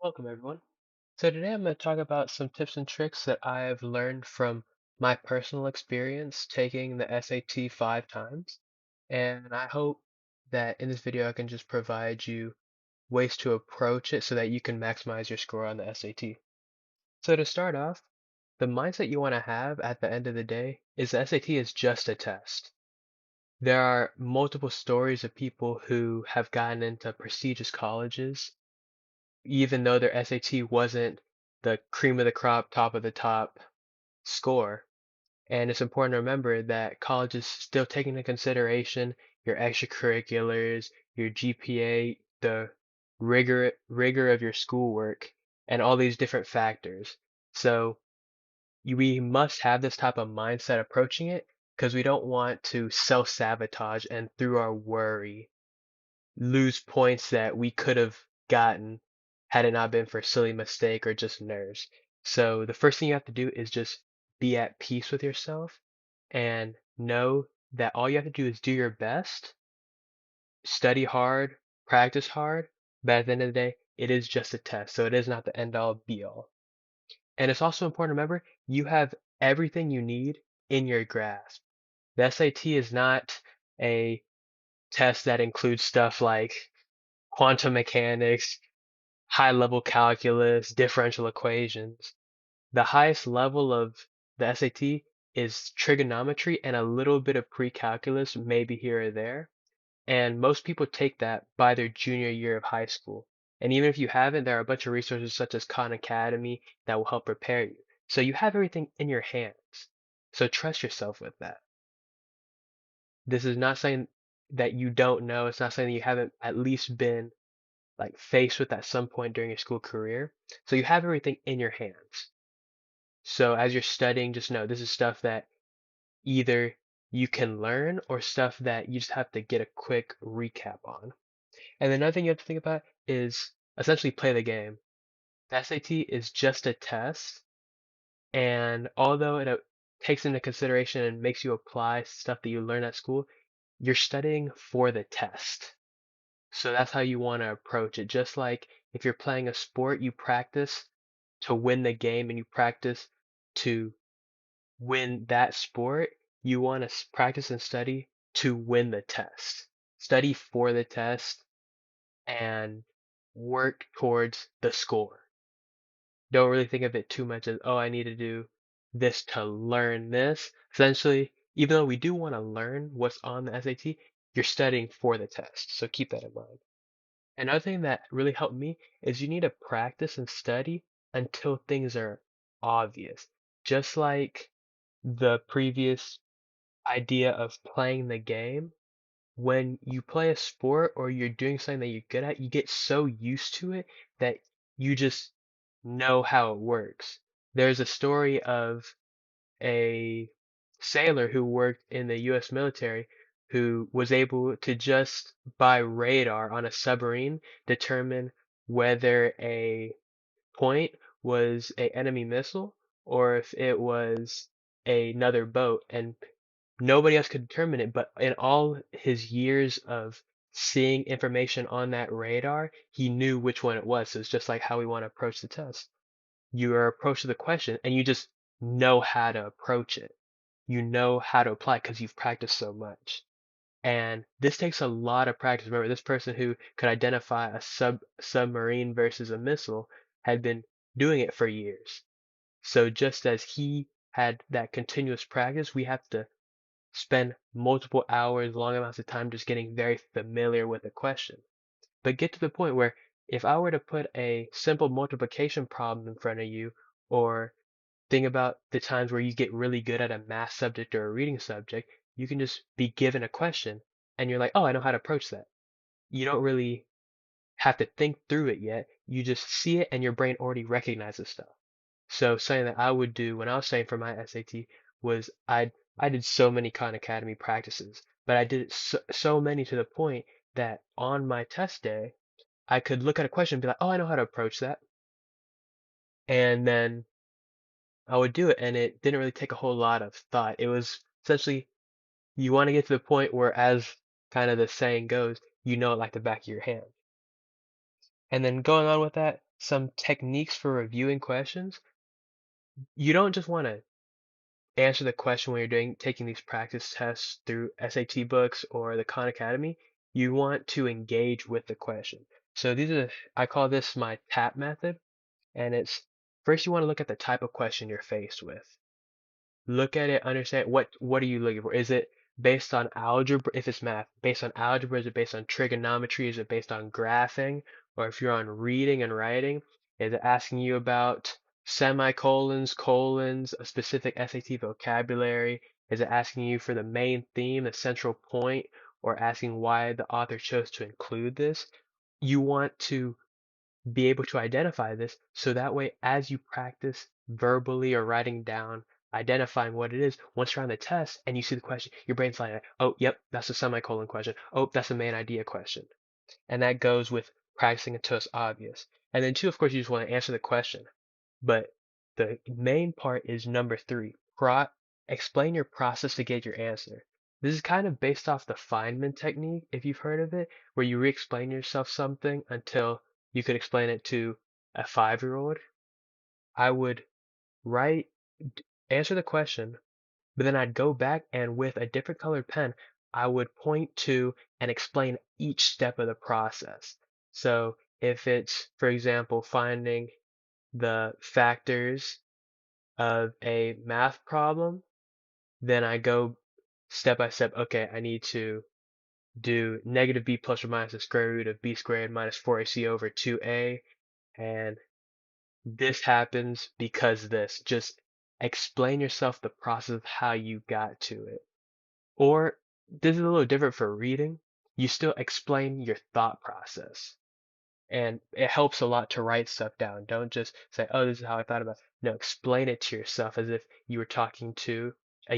Welcome, everyone. So, today I'm going to talk about some tips and tricks that I've learned from my personal experience taking the SAT 5 times. And I hope that in this video I can just provide you ways to approach it so that you can maximize your score on the SAT. So, to start off, the mindset you want to have at the end of the day is the SAT is just a test. There are multiple stories of people who have gotten into prestigious colleges even though their SAT wasn't the cream of the crop, top of the top score. And it's important to remember that college is still taking into consideration your extracurriculars, your GPA, the rigor of your schoolwork, and all these different factors. So we must have this type of mindset approaching it because we don't want to self-sabotage and through our worry lose points that we could have gotten had it not been for a silly mistake or just nerves. So the first thing you have to do is just be at peace with yourself and know that all you have to do is do your best, study hard, practice hard, but at the end of the day, it is just a test. So it is not the end all be all. And it's also important to remember you have everything you need in your grasp. The SAT is not a test that includes stuff like quantum mechanics, high level calculus, differential equations. The highest level of the SAT is trigonometry and a little bit of pre-calculus, maybe here or there. And most people take that by their junior year of high school. And even if you haven't, there are a bunch of resources such as Khan Academy that will help prepare you. So you have everything in your hands. So trust yourself with that. This is not saying that you don't know. It's not saying that you haven't at least been like faced with at some point during your school career. So you have everything in your hands. So as you're studying, just know this is stuff that either you can learn or stuff that you just have to get a quick recap on. And another thing you have to think about is essentially play the game. The SAT is just a test, and although it takes into consideration and makes you apply stuff that you learn at school, you're studying for the test. So that's how you want to approach it. Just like if you're playing a sport, you practice to win the game and you practice to win that sport. You want to practice and study to win the test. Study for the test and work towards the score. Don't really think of it too much as, oh, I need to do this to learn this. Essentially, even though we do want to learn what's on the SAT, you're studying for the test. So keep that in mind. Another thing that really helped me is you need to practice and study until things are obvious. Just like the previous idea of playing the game, when you play a sport or you're doing something that you're good at, you get so used to it that you just know how it works. There's a story of a sailor who worked in the US military who was able to just by radar on a submarine determine whether a point was a enemy missile or if it was another boat, and nobody else could determine it. But in all his years of seeing information on that radar, he knew which one it was. So it's just like how we want to approach the test. You are approaching the question and you just know how to approach it. You know how to apply because you've practiced so much. And this takes a lot of practice. Remember, this person who could identify a submarine versus a missile had been doing it for years. So just as he had that continuous practice, we have to spend multiple hours, long amounts of time just getting very familiar with the question. But get to the point where if I were to put a simple multiplication problem in front of you, or think about the times where you get really good at a math subject or a reading subject, you can just be given a question and you're like, oh, I know how to approach that. You don't really have to think through it yet. You just see it and your brain already recognizes stuff. So something that I would do when I was studying for my SAT was I did so many Khan Academy practices, but I did it so many to the point that on my test day, I could look at a question and be like, oh, I know how to approach that. And then I would do it, and it didn't really take a whole lot of thought. It was essentially you want to get to the point where, as kind of the saying goes, you know it like the back of your hand. And then going on with that, some techniques for reviewing questions. You don't just want to answer the question when you're taking these practice tests through SAT books or the Khan Academy. You want to engage with the question. So I call this my TAP method, and it's first you want to look at the type of question you're faced with. Look at it, understand what are you looking for? Is it based on algebra? If it's math, based on algebra, is it based on trigonometry? Is it based on graphing? Or if you're on reading and writing, is it asking you about semicolons, colons, a specific SAT vocabulary? Is it asking you for the main theme, the central point, or asking why the author chose to include this? You want to be able to identify this so that way as you practice verbally or writing down identifying what it is, once you're on the test and you see the question, your brain's like, oh yep, that's a semicolon question, oh that's a main idea question. And that goes with practicing until it's obvious. And then two, of course, you just want to answer the question, but the main part is number three. Explain your process to get your answer. This is kind of based off the Feynman technique, if you've heard of it, where you re-explain yourself something until you could explain it to a 5-year-old. I would write, answer the question, but then I'd go back and with a different colored pen, I would point to and explain each step of the process. So if it's, for example, finding the factors of a math problem, then I go step by step. Okay, I need to do negative b plus or minus the square root of b squared minus 4ac over 2a, and this happens because this. Just explain yourself the process of how you got to it. Or this is a little different for reading. You still explain your thought process. And it helps a lot to write stuff down. Don't just say, oh, this is how I thought about it. No, explain it to yourself as if you were talking to a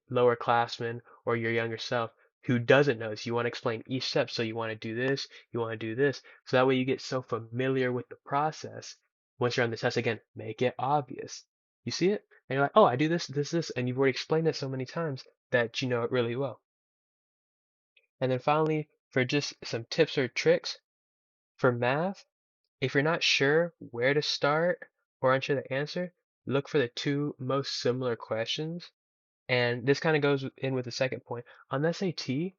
lower classman or your younger self who doesn't know this. You want to explain each step. So you want to do this, you want to do this. So that way you get so familiar with the process. Once you're on the test again, make it obvious. You see it? And you're like, oh, I do this, this, and you've already explained it so many times that you know it really well. And then finally, for just some tips or tricks, for math, if you're not sure where to start or unsure the answer, look for the two most similar questions. And this kind of goes in with the second point. On the SAT,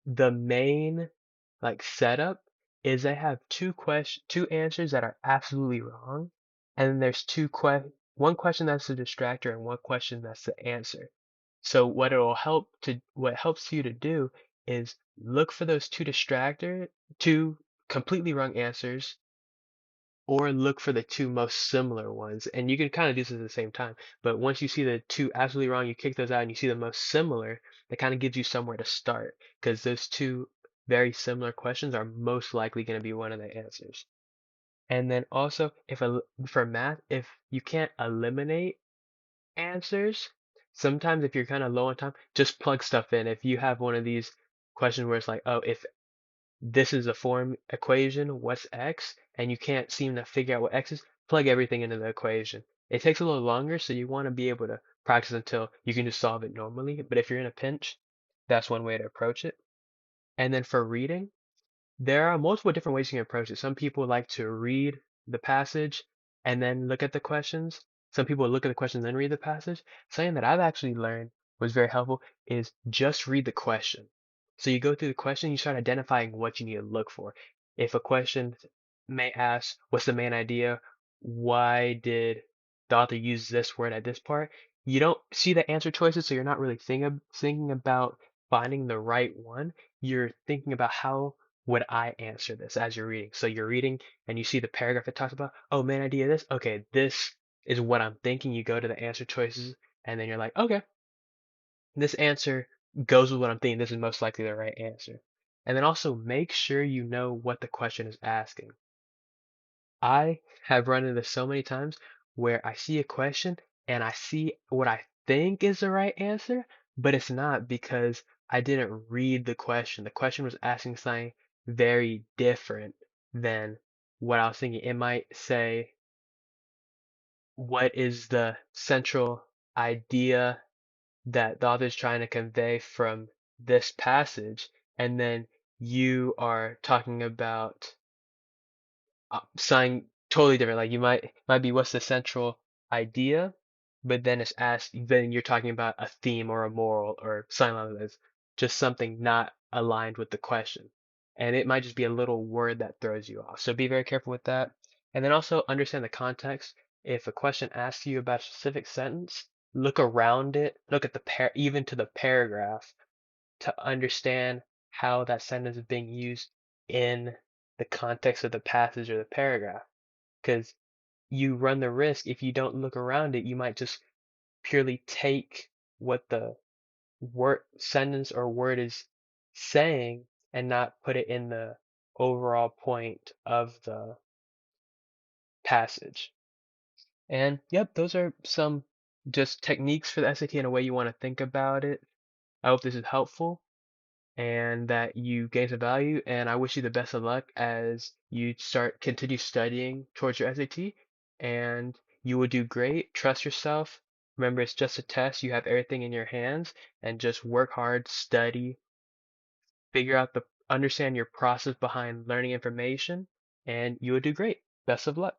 the main setup is they have two answers that are absolutely wrong, and then there's one question that's the distractor and one question that's the answer. So what helps you to do is look for those two completely wrong answers, or look for the two most similar ones. And you can kind of do this at the same time. But once you see the two absolutely wrong, you kick those out and you see the most similar, that kind of gives you somewhere to start because those two very similar questions are most likely going to be one of the answers. And then also, for math, if you can't eliminate answers, sometimes if you're kind of low on time, just plug stuff in. If you have one of these questions where it's like, oh, if this is a form equation, what's x, and you can't seem to figure out what x is, plug everything into the equation. It takes a little longer, so you want to be able to practice until you can just solve it normally. But if you're in a pinch, that's one way to approach it. And then for reading, there are multiple different ways you can approach it. Some people like to read the passage and then look at the questions. Some people look at the questions and then read the passage. Something that I've actually learned was very helpful is just read the question. So you go through the question, you start identifying what you need to look for. If a question may ask, what's the main idea? Why did the author use this word at this part? You don't see the answer choices, so you're not really thinking about finding the right one. You're thinking about how would I answer this as you're reading. So you're reading and you see the paragraph that talks about, oh, main idea this. Okay, this is what I'm thinking. You go to the answer choices and then you're like, okay, this answer goes with what I'm thinking. This is most likely the right answer. And then also make sure you know what the question is asking. I have run into this so many times where I see a question and I see what I think is the right answer, but it's not because I didn't read the question. The question was asking something very different than what I was thinking. It might say, what is the central idea that the author is trying to convey from this passage? And then you are talking about something totally different. Like you might be what's the central idea, but then it's asked, then you're talking about a theme or a moral or something like this, just something not aligned with the question. And it might just be a little word that throws you off. So be very careful with that. And then also understand the context. If a question asks you about a specific sentence, look around it, look at the even to the paragraph to understand how that sentence is being used in the context of the passage or the paragraph. Because you run the risk, if you don't look around it, you might just purely take what the word sentence or word is saying and not put it in the overall point of the passage. And yep, those are some just techniques for the SAT and a way you want to think about it. I hope this is helpful and that you gain some value. And I wish you the best of luck as you continue studying towards your SAT, and you will do great. Trust yourself. Remember, it's just a test. You have everything in your hands, and just work hard, study, understand your process behind learning information, and you will do great. Best of luck.